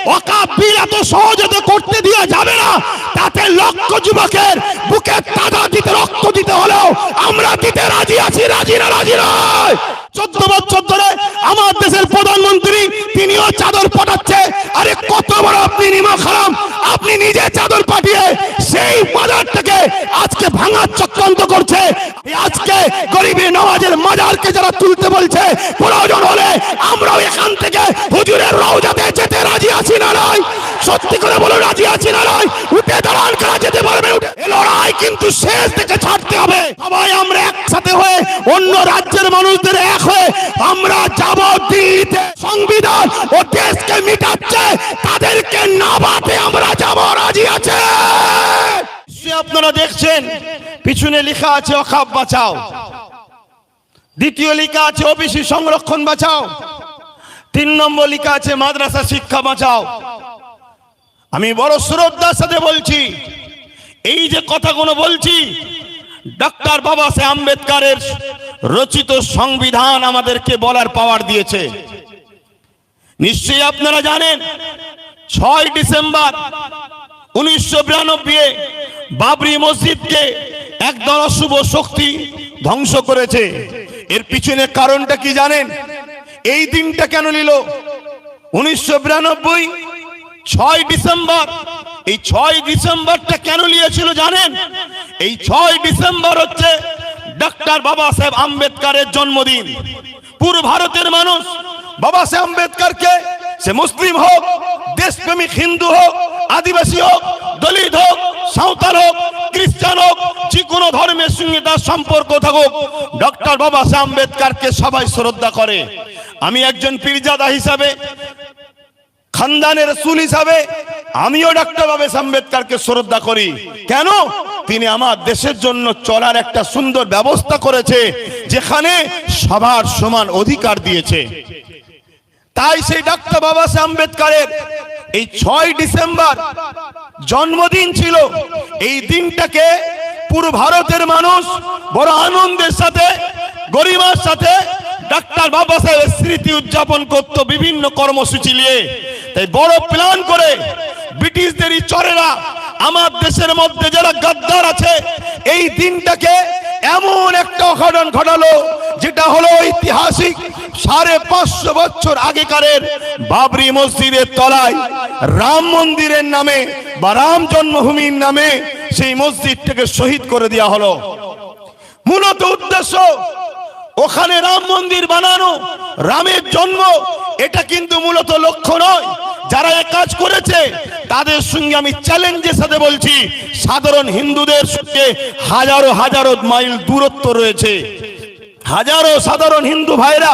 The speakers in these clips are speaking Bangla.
ওয়াকফ বিল এত সহজে তো করতে দেওয়া যাবে না। তাতে লক্ষ যুবকের বুকে তাজা দিতে রক্ত দিতে হলেও আমরা দিতে রাজি আছি, রাজি না রাজি নয়। 14 বছর ধরে আমার দেশের প্রধানমন্ত্রী তিনিও চাদর পাঠাচ্ছে। আরে কত বড় আপনি নিমক হারাম, আপনি নিজে চাদর পাঠিয়ে সেই বাজার থেকে আজকে ভাঙার চক্রান্ত করছে। আজকে গরিবী নওয়াজের মাজারকে যারা তুলতে বলছে, প্রয়োজন হলে আমরাও এখান থেকে হুজুরের রওজাতে যেতে রাজি আছি না নয়? সত্যি করে বলো রাজি আছি না নয়? উঠে দাঁড়ান, কারা যেতে পারবে? এই লড়াই কিন্তু শেষ থেকে ছাড়তে হবে। সবাই আমরা একসাথে হয়ে অন্য রাজ্যের মানুষদের এক হয়ে আমরা যাব দিল্লিতে। সংবিধান ও দেশকে মিটাচ্ছে, তাদেরকে না বাতে আমরা যাব, রাজি আছে। আপনারা দেখছেন পিছনে লেখা আছে ওয়াকফ বাঁচাও, দ্বিতীয় লেখা আছে ওবিসি সংরক্ষণ বাঁচাও, 3 নম্বর লেখা আছে মাদ্রাসা শিক্ষা বাঁচাও। আমি বড় শ্রদ্ধার সাথে বলছি, এই যে কথাগুলো বলছি, ডক্টর বাবা সাহেব আম্বেদকরের রচিত সংবিধান আমাদেরকে বলার পাওয়ার দিয়েছে। নিশ্চয়ই আপনারা জানেন 6 ডিসেম্বর 1992 বাবরি মসজিদকে একদল অশুভ শক্তি ধ্বংস করেছে। এর পিছনে কারণটা কি জানেন? এই দিনটা কেন নিল 1992 6 ডিসেম্বর? এই 6 ডিসেম্বরটা কেন নিয়েছিল জানেন? এই 6 ডিসেম্বর হচ্ছে ডক্টর বাবা সাহেব আম্বেদকরের জন্মদিন। পুরো ভারতের মানুষ বাবা সাহেব আম্বেদকরকে, সে মুসলিম হোক, দেশপ্রেমিক হিন্দু হোক, আদিবাসী হোক, দলিত হোক, সাঁওতাল হোক, খ্রিস্টান হোক, যে কোনো ধর্মের সঙ্গে তার সম্পর্ক থাকুক, ডক্টর বাবা সাহেব আম্বেদকরকে সবাই শ্রদ্ধা করে। আমি একজন পীরজাদা হিসাবে, খানদানের রাসূল হিসাবে আমিও ডক্টর বাবা সাহেব আম্বেদকরকে শ্রদ্ধা করি। কেন? তিনি আমার দেশের জন্য চলার একটা সুন্দর ব্যবস্থা করেছে, যেখানে সবার সমান অধিকার দিয়েছে। তাই সেই ডক্টর বাবা সাহেব আম্বেদকরের এই 6 ডিসেম্বর জন্মদিন ছিল। এই দিনটাকে পুরো ভারতের মানুষ বড় আনন্দের সাথে, গরিমার সাথে ডক্টর বাবা সাহেবের স্মৃতি উদযাপন করত বিভিন্ন কর্মসূচি নিয়ে। তাই বড় প্ল্যান করে ব্রিটিশদেরই চরেরা আমার দেশের মধ্যে যারা গাদ্দার আছে, এই দিনটাকে এমন একটা অঘটন ঘটালো, যেটা হলো ঐতিহাসিক 550 বছর আগেকারের বাবরি মসজিদের তলায় রাম মন্দিরের নামে বা রাম জন্মভূমির নামে সেই মসজিদটাকে শহীদ করে দেওয়া হলো। মূলত উদ্দেশ্য ওখানে রাম মন্দির বানানো, রামের জন্ম, এটা কিন্তু মূলত লক্ষ্য নয়। যারা এই কাজ করেছে তাদের সঙ্গে আমি চ্যালেঞ্জের সাথে বলছি, সাধারণ হিন্দুদের সঙ্গে হাজারো হাজারো মাইল দূরত্ব রয়েছে। হাজারো সাধারণ হিন্দু ভাইরা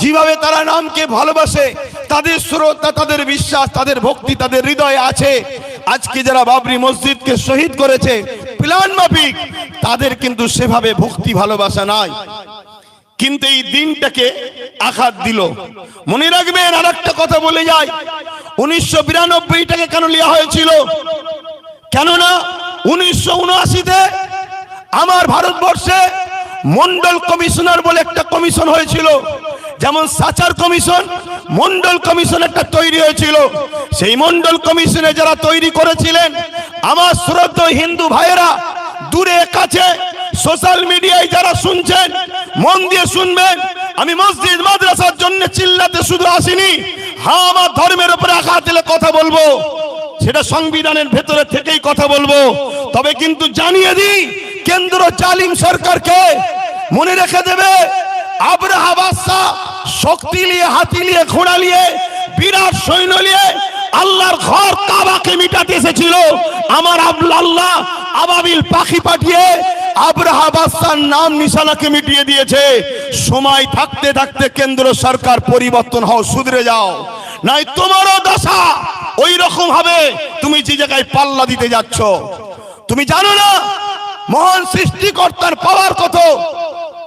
যেভাবে তারা নামকে ভালোবাসে, তাদের শ্রদ্ধা, তাদের বিশ্বাস, তাদের ভক্তি তাদের হৃদয়ে আছে। আজকে যারা বাবরি মসজিদকে শহীদ করেছে প্ল্যান মাফিক, তাদের কিন্তু সেভাবে ভক্তি ভালোবাসা নাই। কিন্তু এই দিনটাকে আঘাত দিল। মনে রাখবেন, আর একটা কথা বলে যাই, 1992টাকে কেন নেওয়া হয়েছিল? কেননা 1979-তে আমার ভারতবর্ষে মন্ডল কমিশনার বলে একটা কমিশন হয়েছিল। যেমন সাচার কমিশন, মন্ডল কমিশন একটা তৈরি হয়েছিল। সেই মন্ডল কমিশনে যারা তৈরি করেছিলেন, আমার শ্রদ্ধেয় হিন্দু ভাইয়েরা দূরে কাছে সোশ্যাল মিডিয়ায় যারা শুনছেন, মন দিয়ে শুনবেন। আমি মসজিদ মাদ্রাসার জন্য চিল্লাতে শুধু আসিনি, হ্যাঁ আমার ধর্মের উপরে আঘাত দিলে কথা বলবো, সেটা সংবিধানের ভেতরে থেকেই কথা বলবো। তবে কিন্তু জানিয়ে দিই, কেন্দ্র জালিম সরকারকে মনে রেখে দেবে, আব্রাহা বাদশা শক্তি নিয়ে, হাতি নিয়ে, ঘোড়া নিয়ে, বিরাট সৈন্য নিয়ে আল্লাহর ঘর কাবাকে মিটাতে এসেছিল। আমার আল্লাহ আবাবিল পাখি পাঠিয়ে আব্রাহা বাদশার নাম নিশানাকে মিটিয়ে দিয়েছে। সময় থাকতে থাকতে কেন্দ্র সরকার পরিবর্তন হও, শুধরে যাও, নাই তোমারও দশা ওই রকম হবে। তুমি যে জায়গায় পাল্লা দিতে যাচ্ছ, তুমি জানো না মহান সৃষ্টিকর্তার পাওয়ার কত?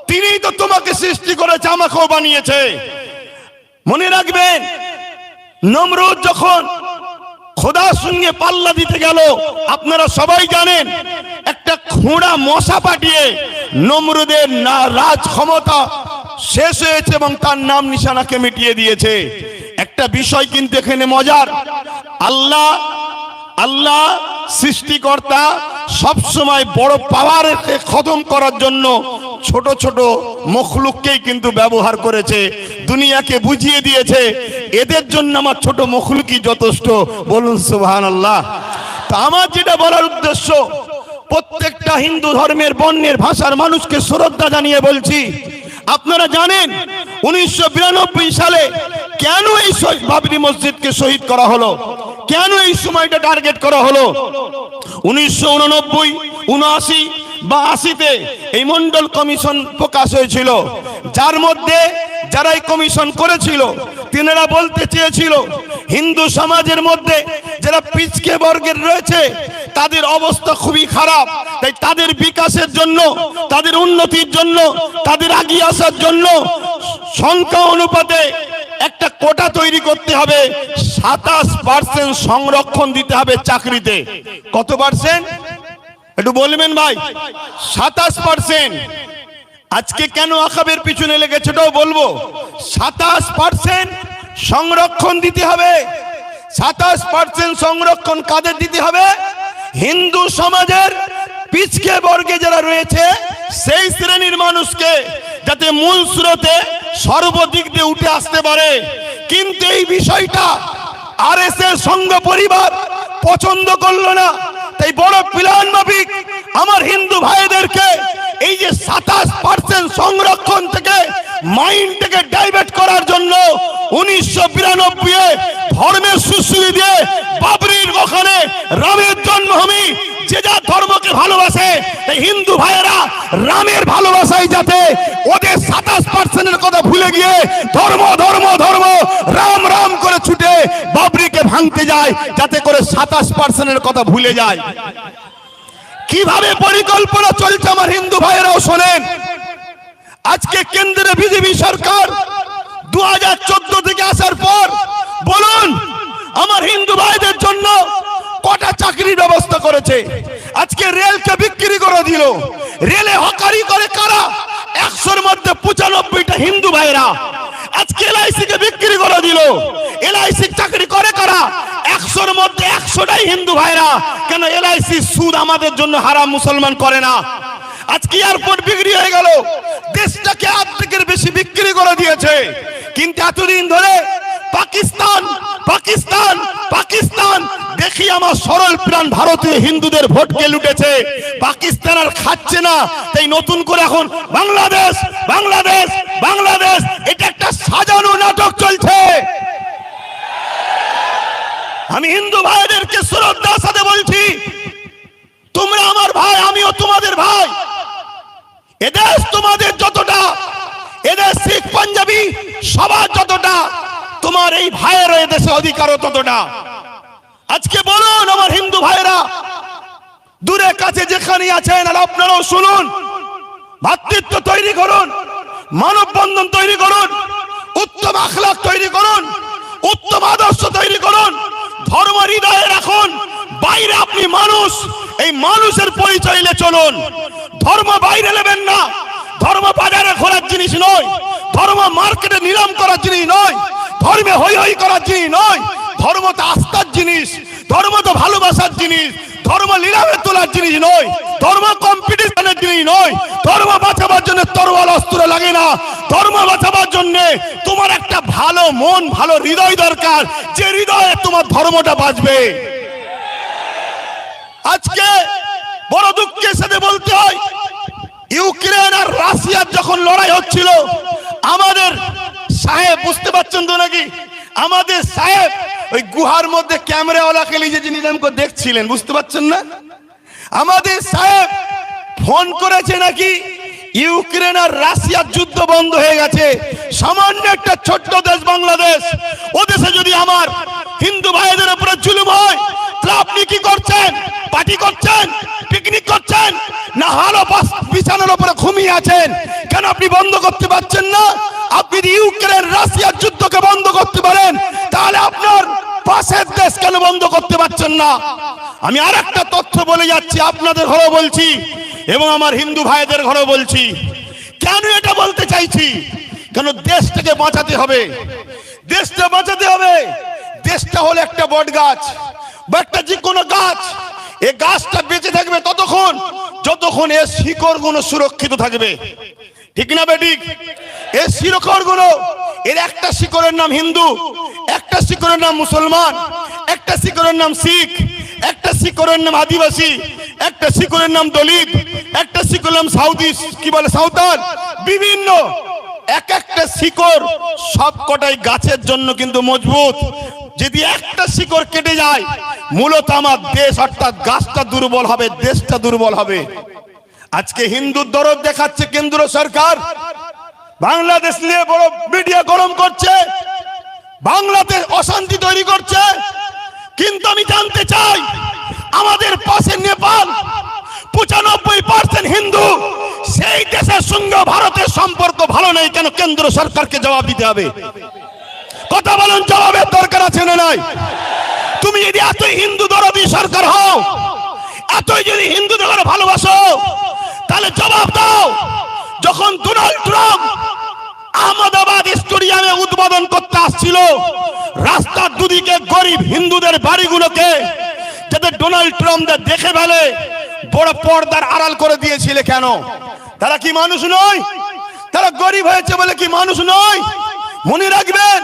তিনিই তো তোমাকে সৃষ্টি করেছে, আমাকেও বানিয়েছে। মনে রাখবেন, নমরুদ যখন খোদার সঙ্গে পাল্লা দিতে গেল, আপনারা সবাই জানেন, একটা খোঁড়া মশা পাঠিয়ে নমরুদের রাজ ক্ষমতা শেষ হয়েছে এবং তার নাম নিশানাকে মিটিয়ে দিয়েছে। একটা বিষয় কিন্তু এখানে মজার, আল্লাহ আল্লাহ সৃষ্টিকর্তা সব সময় বড় পাওয়ারকে খতম করার জন্য ছোট ছোট মখলুককেই কিন্তু ব্যবহার করেছে, দুনিয়াকে বুঝিয়ে দিয়েছে এদের জন্য আমার ছোট মখলুকই যথেষ্ট। বলুন সুবহানাল্লাহ। তা আমার যেটা বলার উদ্দেশ্য, প্রত্যেকটা হিন্দু ধর্মের বর্ণের ভাষার মানুষকে শ্রদ্ধা জানিয়ে বলছি, আপনারা জানেন 1992 সালে কেন এই বাবরি মসজিদকে শহীদ করা হলো, কেন এই সময়টা টার্গেট করা হলো? 1989, 79 বা 80-তে এই মন্ডল কমিশন প্রকাশ হয়েছিল, যার মধ্যে যারা এই কমিশন করেছিল তিনারা বলতে চেয়েছিল হিন্দু সমাজের মধ্যে যারা পিছকে বর্গের রয়েছে তাদের অবস্থা খুবই খারাপ, তাই তাদের বিকাশের জন্য, তাদের উন্নতির জন্য, তাদের এগিয়ে আসার জন্য সংখ্যা অনুপাতে একটা কোটা তৈরি করতে হবে, 27% সংরক্ষণ দিতে হবে চাকরিতে। কত পার্সেন্ট একটু বলবেন ভাই? 27%। আজকে কেন আকাবের পিছনে লেগেছে ওটাও বলবো। 27% সংরক্ষণ দিতে হবে। 27% সংরক্ষণ কাদের দিতে হবে? হিন্দু সমাজের পিছকে বর্গে যারা রয়েছে সেই শ্রেণীর মানুষকে, যাতে মূল স্রোতে সর্বদিক দিয়ে উঠে আসতে পারে। কিন্তু এই বিষয়টা আরএসএস সংঘ পরিবার পছন্দ করলো না, তাই বড় প্ল্যান মাফিক আমার হিন্দু ভাইদেরকে এই যে 27% সংরক্ষণ থেকে মাইন্ডটাকে ডাইভার্ট করার জন্য 1992-এ ধর্মের সুশ্রী দিয়ে বাবরির ওখানে রামের জন্মভূমি, যে যা ধর্মকে ভালোবাসে এই হিন্দু ভাইয়েরা রামের ভালোবাসায় যাতে ওদের 27%-এর কথা ভুলে গিয়ে ধর্ম ধর্ম ধর্ম রাম রাম করে ছুটে বাবরিকে ভাঙতে যায়, যাতে করে 27%-এর কথা ভুলে যায়। কিভাবে পরিকল্পনা চলছে আমার হিন্দু ভাইয়েরাও শোনেন। আজকে কেন্দ্রে বিজেপি সরকার 2014 থেকে আসার পর বলুন আমার হিন্দু ভাইদের জন্য কটা চাকরির ব্যবস্থা করেছে? আজকে রেলকে বিক্রি করে দিল। রেলে হকারি করে কারা? 100-র মধ্যে 95টা হিন্দু ভাইরা। আজকে এলআইসি কে বিক্রি করে দিল। এলআইসি চাকরি করে কারা? 100-র মধ্যে 100টাই হিন্দু ভাইরা। কেন? এলআইসি সুদ আমাদের জন্য হারাম, মুসলমান করে না। আজকে এয়ারপোর্ট বিক্রি হয়ে গেল, দেশটাকে অর্ধেকের বেশি বিক্রি করে দিয়েছে। কিন্তু এতদিন ধরে পাকিস্তান পাকিস্তান পাকিস্তান দেখি আমার সরল প্রাণ ভারতীয় হিন্দুদের ভোটকে লুটেছে। পাকিস্তান আর খাচ্ছে না, তাই নতুন করে এখন বাংলাদেশ বাংলাদেশ বাংলাদেশ, এটা একটা সাজানো নাটক চলছে। আমি হিন্দু ভাইদেরকে শ্রদ্ধার সাথে বলছি, তোমরা আমার ভাই, আমিও তোমাদের ভাই। এদেশ তোমাদের যতটা, এদেশ শিখ পাঞ্জাবি সবার যতটা, তোমার এই ভাইয়ের এদেশে অধিকারও ততটা। আজকে বলুন আমার হিন্দু ভাইরা দূরে কাছে যেখানে আছেন, আর আপনারাও শুনুন, ভাতৃত্ব তৈরি করুন, মানববন্ধন তৈরি করুন, উত্তম আখলাক তৈরি করুন, উত্তম আদর্শ তৈরি করুন, ধর্ম হৃদয়ে রাখুন। বাইরে আপনি মানুষ, এই মানুষের পরিচয় নিয়ে চলুন। ধর্ম বাইরে নেবেন না, ধর্ম বাজারে ঘোরার জিনিস নয়, ধর্ম মার্কেটে নিলাম করার জিনিস নয়, ধর্মে হই হই করার জিনিস নয়। ধর্ম তো আস্থার জিনিস, ধর্ম তো ভালোবাসার জিনিস, ধর্ম নিলামে তোলার জিনিস নয়, ধর্ম কম্পিটিশনের জিনিস নয়। ধর্ম বাঁচাবার জন্য তরোয়াল অস্ত্র লাগে না, ধর্ম বাঁচাবার জন্য তোমার একটা ভালো মন, ভালো হৃদয় দরকার, যে হৃদয়ে তোমার ধর্মটা বাঁচবে। আজকে বড় দুঃখের সাথে বলতে হয়, ইউক্রেন আর রাশিয়ার যখন লড়াই হচ্ছিল, আমাদের সাহেব, বুঝতে পারছেন তো নাকি, আমাদের সাহেব ওই গুহার মধ্যে ক্যামেরাওয়ালাকে নিয়ে যে নিলাম করে দেখছিলেন, বুঝতে পারছেন না? আমাদের সাহেব ফোন করেছে নাকি ইউক্রেন আর রাশিয়ার যুদ্ধ বন্ধ হয়ে গেছে, সামান্য একটা ছোট্ট দেশ বাংলাদেশ, ও দেশে যদি আমার হিন্দু ভাইদের উপরে জুলুম হয়, তাহলে আপনি কি করছেন? পার্টি করছেন, পিকনিক করছেন, না হালো বিছানার উপরে ঘুমিয়ে আছেন? কেন আপনি বন্ধ করতে পারছেন না? আপনি যদি ইউক্রেন রাশিয়ার যুদ্ধকে বন্ধ করতে পারেন, তাহলে আপনার পাশের দেশ কেন বন্ধ করতে পারছেন না? আমি আর একটা তথ্য বলে যাচ্ছি, আপনাদের ঘরেও বলছি এবং আমার হিন্দু ভাইদের ঘরেও বলছি। কেন এটা বলতে চাইছি? কেন দেশটাকে বাঁচাতে হবে, দেশটা বাঁচাতে হবে। দেশটা হলো একটা বট গাছ বা একটা যে কোনো গাছ। এই গাছটা বেঁচে থাকবে ততক্ষণ যতক্ষণ এর শিকড়গুলো সুরক্ষিত থাকবে, ঠিক না বেঠিক? এর শিকড়গুলো, এর একটা শিকড়ের নাম হিন্দু, একটা শিকড়ের নাম মুসলমান, একটা শিকড়ের নাম শিখ, একটা শিকড়ের নাম আদিবাসী, একটা শিকড়ের নাম দলিত, একটা শিকড়ের নাম সাউথ কি বলে সাঁওতাল। বিভিন্ন এক একটা শিকড় সবকটাই গাছের জন্য কিন্তু মজবুত। যদি একটা শিকড় কেটে যায় মূলত আমার দেশ অর্থাৎ গাছটা দুর্বল হবে, দেশটা দুর্বল হবে। আজকে হিন্দুর দরদ দেখাচ্ছে কেন্দ্র সরকার, বাংলাদেশ নিয়ে বড় মিডিয়া গরম করছে, বাংলাদেশ অশান্তি তৈরি করছে। কিন্তু আমি জানতে চাই আমাদের পাশে নেপাল 95% হিন্দু, সেই দেশের সঙ্গে ভারতের সম্পর্ক ভালো নেই কেন? কেন্দ্র সরকারকে জবাব দিতে হবে। কথা বলুন, জবাবের দরকার আছে না নাই? তুমি যদি এতই হিন্দু দরদি সরকার হও, এতই যদি হিন্দুদের ভালোবাসো, তাহলে জবাব দাও। যখন ডোনাল্ড ট্রাম্প আহমেদাবাদ স্টেডিয়ামে উদ্বোধন করতে আসছিল, রাস্তার দুদিকে গরিব হিন্দুদের বাড়িগুলোকে যাতে ডোনাল্ড ট্রাম্প দেখে ফেলে বড় পর্দার আড়াল করে দিয়েছিল কেন? তারা কি মানুষ নয়? তারা গরিব হয়েছে বলে কি মানুষ নয়? মনে রাখবেন,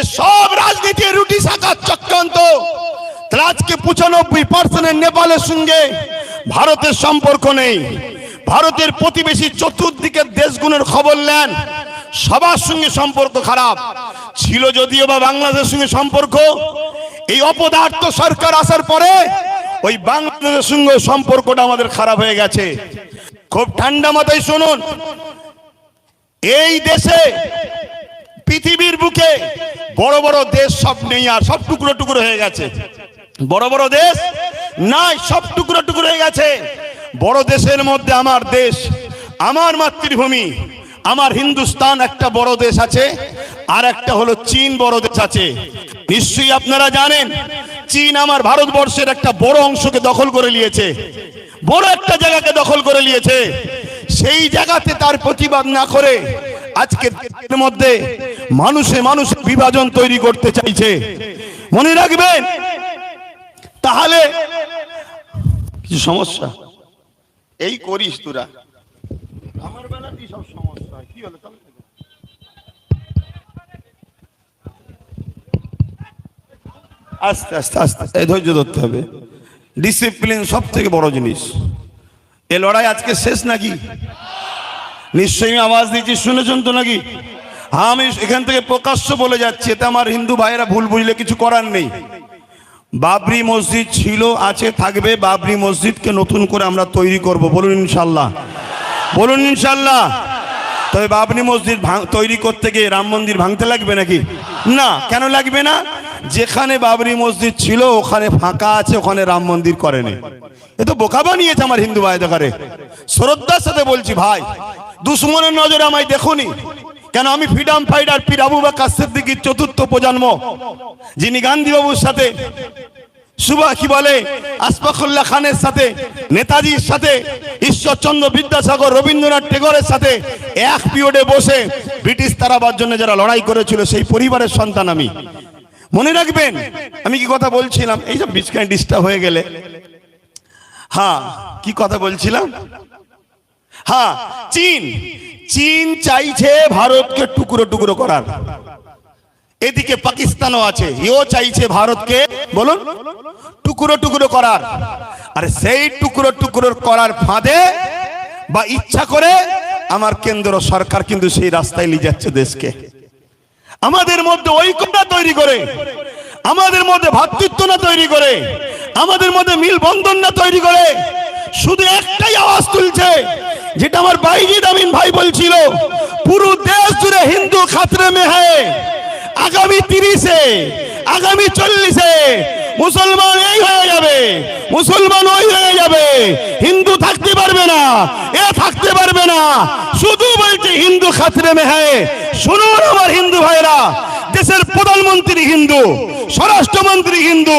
এসব রাজনীতির রুটি শাখার চক্রান্ত। আজকে 95% নেপালের সঙ্গে ভারতের সম্পর্ক নেই। ভারতের প্রতিবেশী চতুর্দিকের দেশগুলোর খবর নেন, সবার সঙ্গে সম্পর্ক খারাপ ছিল। যদিও বা বাংলাদেশের সঙ্গে সম্পর্ক, এই অপদার্থ সরকার আসার পরে ওই বাংলাদেশের সঙ্গে সম্পর্কটা আমাদের খারাপ হয়ে গেছে। খুব ঠান্ডা মাথায় শুনুন, এই দেশে পৃথিবীর বুকে বড় বড় দেশ সব নেই, আর সব টুকরো টুকরো হয়ে গেছে। বড় বড় দেশ নাই, সব টুকরো টুকরো হয়ে গেছে। বড় দেশের মধ্যে আমার দেশ, আমার মাতৃভূমি, আমার হিন্দুস্তান একটা বড় দেশ আছে, আর একটা হলো চীন বড় দেশ আছে। নিশ্চয়ই আপনারা জানেন চীন আমার ভারতবর্ষের একটা বড় অংশকে দখল করে নিয়েছে, বড় একটা জায়গাকে দখল করে নিয়েছে। সেই জায়গাতে তার প্রতিবাদ না করে আজকে দেশের মধ্যে মানুষে মানুষ বিভাজন তৈরি করতে চাইছে। মনে রাখবেন, তাহলে কিছু সমস্যা এই করিস তোরা, আমার বেলাতেই সব সমস্যা হয়। কি হলো? আস্তে আস্তে আস্তে এই ধৈর্য ধরতে হবে। ডিসিপ্লিন সব থেকে বড় জিনিস। এ লড়াই আজকে শেষ নাকি? নিশ্চয়ই আওয়াজ দিচ্ছি, শুনেছেন তো নাকি? হ্যাঁ, আমি এখান থেকে প্রকাশ্য বলে যাচ্ছি, এতে আমার হিন্দু ভাইয়েরা ভুল বুঝলে কিছু করার নেই। বাবরি মসজিদ ছিল, আছে, থাকবে। বাবরি মসজিদকে নতুন করে আমরা তৈরি করব, বলুন ইনশাল্লাহ, বলুন ইনশাল্লাহ। তবে বাবরি মসজিদ তৈরি করতে গিয়ে রাম মন্দির ভাঙতে লাগবে নাকি? না। কেন লাগবে না? যেখানে বাবরি মসজিদ ছিল ওখানে ফাঁকা আছে, ওখানে রাম মন্দির করেনি। এ তো বোকা বানিয়েছে আমার হিন্দু ভাই। দেখারে শ্রদ্ধার সাথে বলছি, ভাই দুশ্মনের নজরে আমায় দেখুনি কেন? আমি ফ্রিডম ফাইটার পীর আবু বকর সিদ্দিকীর চতুর্থ প্রজন্ম, যিনি গান্ধী বাবুর সাথে কি বলে আশফাকুল্লাহ খানের সাথে, নেতাজির সাথে, ঈশ্বরচন্দ্র বিদ্যাসাগর, রবীন্দ্রনাথ টেগরের সাথে এক পিরিয়ডে বসে ব্রিটিশ তাড়াবার জন্য যারা লড়াই করেছিল, সেই পরিবারের সন্তান আমি। মনে রাখবেন আমি কি কথা বলছিলাম? এই যে বিচকায় ডিস্টার্ব হয়ে গেলে, হ্যাঁ কি কথা বলছিলাম? হ্যাঁ, চীন চাইছে ভারতকে টুকরো টুকরো করার। এদিকে পাকিস্তানও আছে, এও চাইছে ভারতকে, বলুন, টুকরো টুকরো করার। আর সেই টুকরো টুকরো করার ফাঁদে বা ইচ্ছা করে আমার কেন্দ্র সরকার কিন্তু সেই রাস্তায় নিয়ে যাচ্ছে দেশকে। আমাদের মধ্যে ঐক্যতা তৈরি করে, আমাদের মধ্যে ভ্রাতৃত্ব না তৈরি করে, আমাদের মধ্যে মিল বন্ধন না তৈরি করে, শুধু একটাই আওয়াজ তুলছে, যেটা আমার বাইজিদ আমিন ভাই বলছিল, পুরো দেশ জুড়ে হিন্দু খাতরে মে হ্যায়। আগামী 30-এ, আগামী 40-এ মুসলমান এই হয়ে যাবে, মুসলমান ওই হয়ে যাবে, হিন্দু থাকতে পারবে না, এ থাকতে পারবে না। শুধু বলছে হিন্দু খাতরে মে হ্যায়। শুনুন আমার হিন্দু ভাইরা, দেশের প্রধানমন্ত্রী হিন্দু, স্বরাষ্ট্রমন্ত্রী হিন্দু,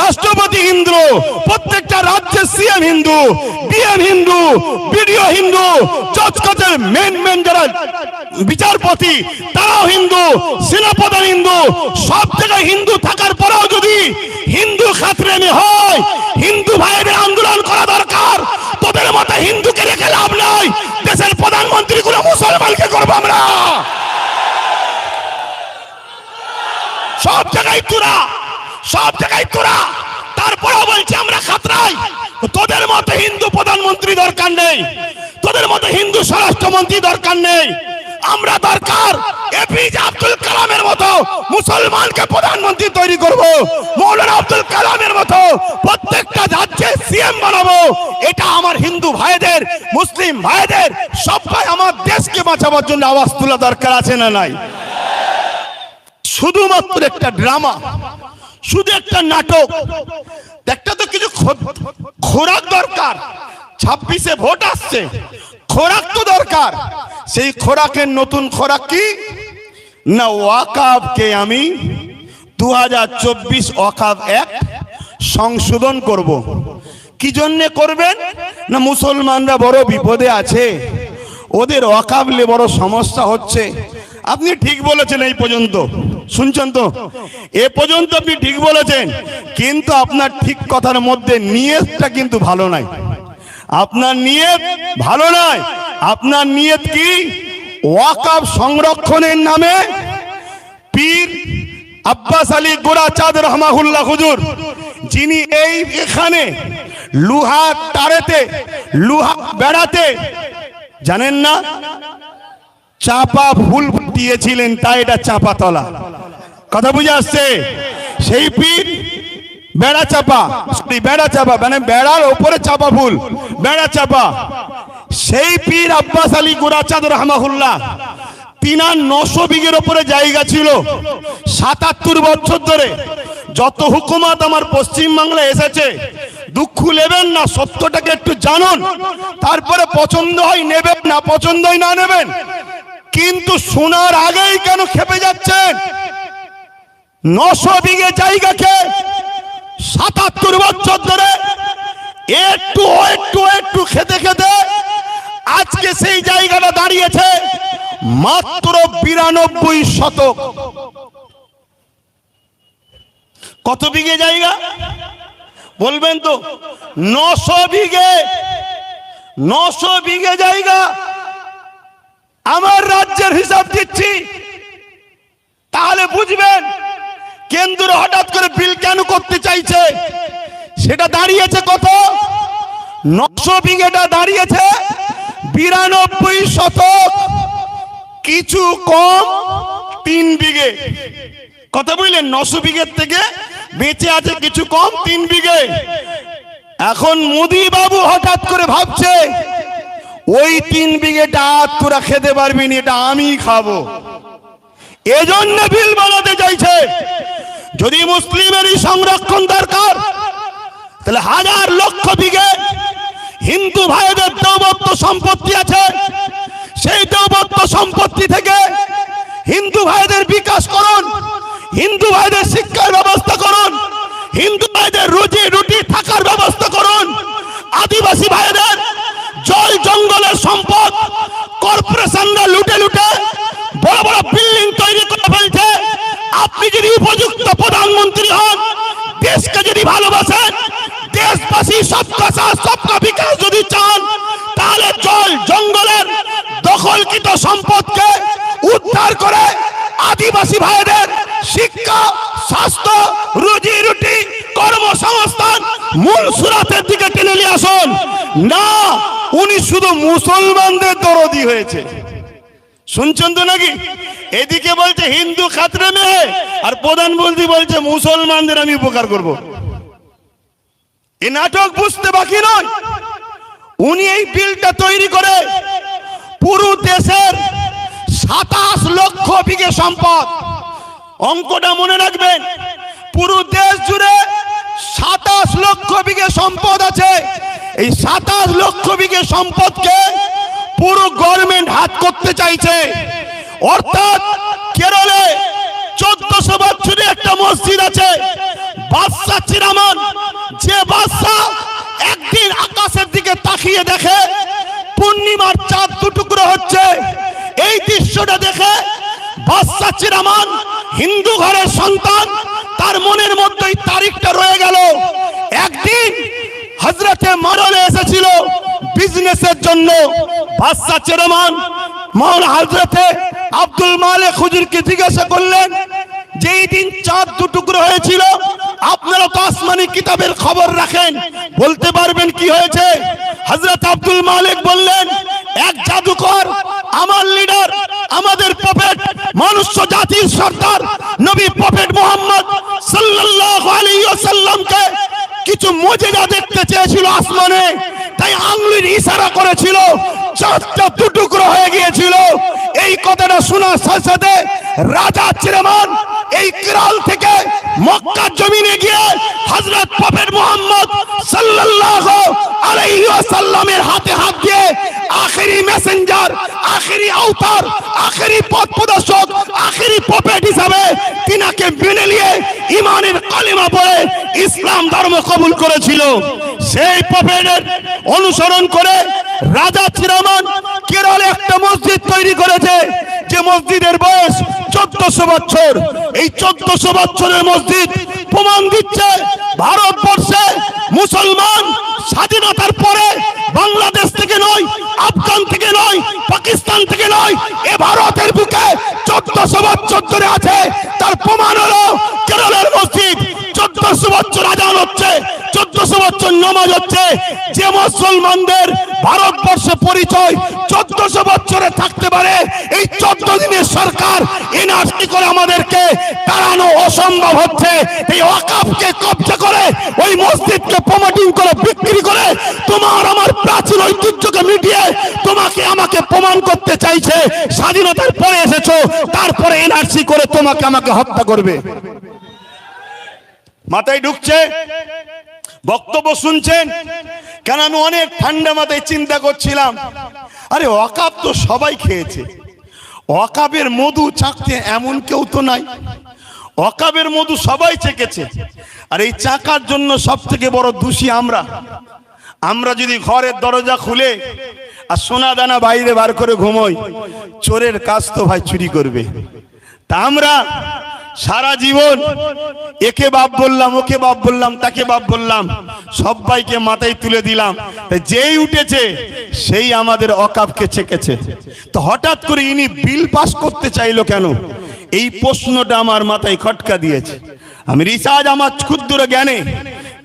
রাষ্ট্রপতি হিন্দু, প্রত্যেকটা রাজ্যের CM Hindu, DM Hindu, BDO Hindu, জজ কোর্টের মেন যারা বিচারপতি তারাও হিন্দু, সেনাপ্রধান হিন্দু, সব জায়গায় হিন্দু থাকার পরেও যদি হিন্দু খাতরেমি হয়, হিন্দু ভাইদের আন্দোলন করা দরকার। তোদের মতো হিন্দুকে রেখে লাভ নাই। দেশের প্রধানমন্ত্রী গুলো মুসলমানকে করবো আমরা। সব জায়গায় তোরা, সব জায়গায় তোরা, তারপরেও বলছি আমরা খাতরাই। তোদের মতো হিন্দু প্রধানমন্ত্রী দরকার নেই, তোদের মতো হিন্দু স্বরাষ্ট্রমন্ত্রী দরকার নেই। আমরা দরকার এপিজে আব্দুল কালামের মতো মুসলমানকে প্রধানমন্ত্রী তৈরি করব, মৌলানা আব্দুল কালামের মতো প্রত্যেকটা রাজ্যে সিএম বানাবো। এটা আমার হিন্দু ভাইদের, মুসলিম ভাইদের, সবাই আমার দেশকে বাঁচাবার জন্য আওয়াজ তোলা দরকার আছে না নাই? শুধুমাত্র একটা ড্রামা, শুধু একটা নাটক, একটা তো কিছু খোরাক দরকার। 26-এ ভোট আসছে, খোরাক তো দরকার। সেই খোরাকের নতুন খোরাক কি না, ওয়াকাফকে আমি 2024 ওয়াকাফ অ্যাক্ট সংশোধন করব। কি জন্য করবেন না, মুসলমানরা বড় বিপদে আছে, ওদের ওয়াকাফলে বড় সমস্যা হচ্ছে। আপনি ঠিক বলেছেন, এই পর্যন্ত শুনছেন তো, এ পর্যন্ত আপনি ঠিক বলেছেন, কিন্তু আপনার ঠিক কথার মধ্যে নিয়তটা কিন্তু ভালো নাই। আপনার নিয়ত ভালো নয়। আপনার নিয়ত কি, ওয়াকাফ সংরক্ষণের নামে পীর আব্বাস আলী গোরাচাঁদ রহমাহুল্লাহ হুজুর, যিনি এখানে লুহা তারেতে, লুহা বেড়াতে, জানেন না চাপা ফুল দিয়েছিলেন, তাই এটা চাপা তলা। কথা বুঝে আসছে? সেই পীর বেড়া চাপা, বেড়া চাপা মানে বেড়ার ওপরে চাপা ফুল, বেড়া চাপা। সেই পীর আব্বাস আলী গোরাচাঁদ রহমাহুল্লাহ, তিনার 900 বিঘের ওপরে জায়গা ছিল। 77 বছর ধরে যত হুকুমত আমার পশ্চিম বাংলায় এসেছে, দুঃখ নেবেন না, সত্যটাকে একটু জানুন, তারপরে পছন্দ হয় নেবেন, না পছন্দ হয় না নেবেন। কিন্তু শোনার আগেই কেন খেপে যাচ্ছেন? 900 বিঘে জায়গাকে 77 বছর ধরে একটু একটু একটু খেতে খেতে আজকে সেই জায়গাটা দাঁড়িয়েছে মাত্র 92 শতক। কত বিঘে জায়গা বলবেন তো? 900 বিঘে, 900 বিঘে জায়গা। আমার রাজ্যের হিসাব দিচ্ছি, তাহলে বুঝবেন কেন্দ্র হঠাৎ করে বিল কেন করতে চাইছে। সেটা দাঁড়িয়েছে কত? 900 বিঘেটা দাঁড়িয়েছে 92 শতক, কিছু কম 3 বিঘে। কথা বুঝলেন? 900 বিঘের থেকে বেঁচে আছে কিছু কম 3 বিঘে। এখন মোদি বাবু হঠাৎ করে ভাবছে ওই 3 বিঘেটা তোরা খেতে পারবি না, এটা আমি খাবো, এজন্য বিল বানাতে চাইছে। যদি মুসলিমেরই সংরক্ষণ দরকার, তাহলে হাজার লক্ষ বিঘে হিন্দু ভাইদের দেওবত্ত সম্পত্তি আছে, সেই দেওবত্ত সম্পত্তি থেকে হিন্দু ভাইদের বিকাশ করুন, হিন্দু ভাইদের শিক্ষার ব্যবস্থা করুন, হিন্দু ভাইদের রুজি রুটি থাকার ব্যবস্থা করুন। আদিবাসী ভাইদের জল জঙ্গলের সম্পদ কর্পোরেশনরা লুটে লুটে বড় বড় বিল্ডিং তৈরি করে ফেলছে। আপনি যদি উপযুক্ত প্রধানমন্ত্রী হন, দেশকে যদি ভালোবাসেন, দেশবাসী সবকা সাথ সবকা বিকাশ যদি চান, তাহলে জল জঙ্গলের দখলকৃত সম্পদকে উদ্ধার করে আদিবাসী ভাইদের শিক্ষা, স্বাস্থ্য, রুজি রুটি, কর্মসংস্থান মূল সুরাতের দিকে টেনে নিয়ে আসুন। না, উনি শুধু মুসলমানদের দরদি হয়েছে। শুনছেন তো নাকি? এদিকে বলছে হিন্দু খাতরে মেয়ে, আর প্রধানমন্ত্রী বলছে মুসলমানদের আমি উপকার করব। এই নাটক বুঝতে বাকি নয়। উনি এই বিলটা তৈরি করে পুরো দেশের 27 লক্ষ বিঘে সম্পদ, অঙ্কটা মনে রাখবেন, পুরো দেশ জুড়ে 27 লক্ষ বিঘে সম্পদ আছে। এই 27 লক্ষ বিঘে সম্পদকে পুরো গভর্নমেন্ট হাত করতে চাইছে। অর্থাৎ কেরলে একটা মসজিদ আছে বাদশা চিরামান, যে বাদশা একদিন আকাশের দিকে তাকিয়ে দেখে পূর্ণিমার চাঁদ দুটুকরো হচ্ছে। এই দৃশ্যটা দেখে বাদশা চিরামান হিন্দু ঘরের সন্তান, তার মনের মধ্যে এই তারিখটা রয়ে গেল। একদিন হযরতে মারলে এসেছিল বিজনেসের জন্য। বাদশা চিরামান মাওলানা হযরতে আব্দুল মালিক হুজুরকে জিজ্ঞাসা করলেন যে এই দিন চাঁদ দুটুকরো হয়েছিল, আপনারা তো আসমানি কিতাবের খবর রাখেন, বলতে পারবেন কি হয়েছে? হযরত আব্দুল মালিক বললেন, এক জাদুকর আমার লিডার, আমাদের প্রফেট, মনুষ্য জাতির সর্দার নবী প্রফেট মুহাম্মদ সাল্লাল্লাহু আলাইহি ওয়াসাল্লামকে কিছু মুজিজা দেখতে চেয়েছিল আসমানে, তাই আঙ্গুলের ইশারা করেছিল, চাঁদটা দুটুকরো হয়ে গিয়েছিল। এই কথাটা শোনার সাথে সাথে রাজা চিরামান এই কেরল থেকে মক্কার জমিনে গিয়ে হযরত প্রফেট মুহাম্মদ সাল্লাল্লাহু আলাইহি ওয়াসাল্লামের হাতে হাত দিয়ে আখেরি মেসেঞ্জার, আখেরি আওতার, আখেরি পথ প্রদর্শক, আখেরি প্রফেট হিসাবে তিনাকে মেনে নিয়ে ঈমানের কালিমা পড়ে ইসলাম ধর্ম কবুল করেছিল। সেই প্রফেটের অনুসরণ করে রাজা চিরামান কেরলে একটা মসজিদ তৈরি করেছে, যে মসজিদের বয়স 1400 বছর। এই 1400 বছরের মসজিদ প্রমাণ দিচ্ছে ভারতবর্ষে মুসলমান স্বাধীনতার পরে বাংলাদেশ থেকে নয়, আফগান থেকে নয়, পাকিস্তান থেকে নয়, এ ভারতের বুকে 1400 বছর ধরে আছে। তার প্রমাণ হলো কেরলের মসজিদ। 1400 বছর আজান হচ্ছে, 1400 বছর নামাজ হচ্ছে। যে মুসলমানদের ভারতবর্ষে পরিচয় 1400 বছরে থাকতে পারে, এই 14 দিনের সরকার এনআরসি করে আমাদেরকে তাড়ানো অসম্ভব হচ্ছে। এই ওয়াকফকে কবজা করে, ওই মসজিদকে প্রমোটিং করে, বিক্রি করে তোমার আমার প্রাচীন ঐতিহ্যকে মিটিয়ে তোমাকে আমাকে প্রমাণ করতে চাইছে স্বাধীনতার পরে এসেছো, তারপরে এনআরসি করে তোমাকে আমাকে হত্যা করবে। মাথায় ঢুকছে? বক্তব্য শুনছেন? কেন আমি অনেক ঠান্ডা মাথায় চিন্তা করছিলাম, আরে ওয়াকফ তো সবাই খেয়েছে, ওয়াকফের মধু চাকতে এমন কেউ তো নাই। ওয়াকফের মধু সবাই চেকেছে, আর এই চাকার জন্য সব থেকে বড় দোষী আমরা। আমরা যদি ঘরের দরজা খুলে আর সোনা দানা বাইরে বার করে ঘুমোই, চোরের কাজ তো ভাই চুরি করবে। তা আমরা সারা জীবন একে বাপ বললাম, ওকে বাপ বললাম, তাকে বাপ বললাম, সবাইকে মাথায় তুলে দিলাম। যেই উঠেছে সেই আমাদের ওয়াকফকে চেকেছে। তো হঠাৎ করে ইনি বিল পাস করতে চাইলো কেন? এই প্রশ্নটা আমার মাথায় খটকা দিয়েছে। আমি রিসার্চ, আমার ক্ষুদ্র জ্ঞানে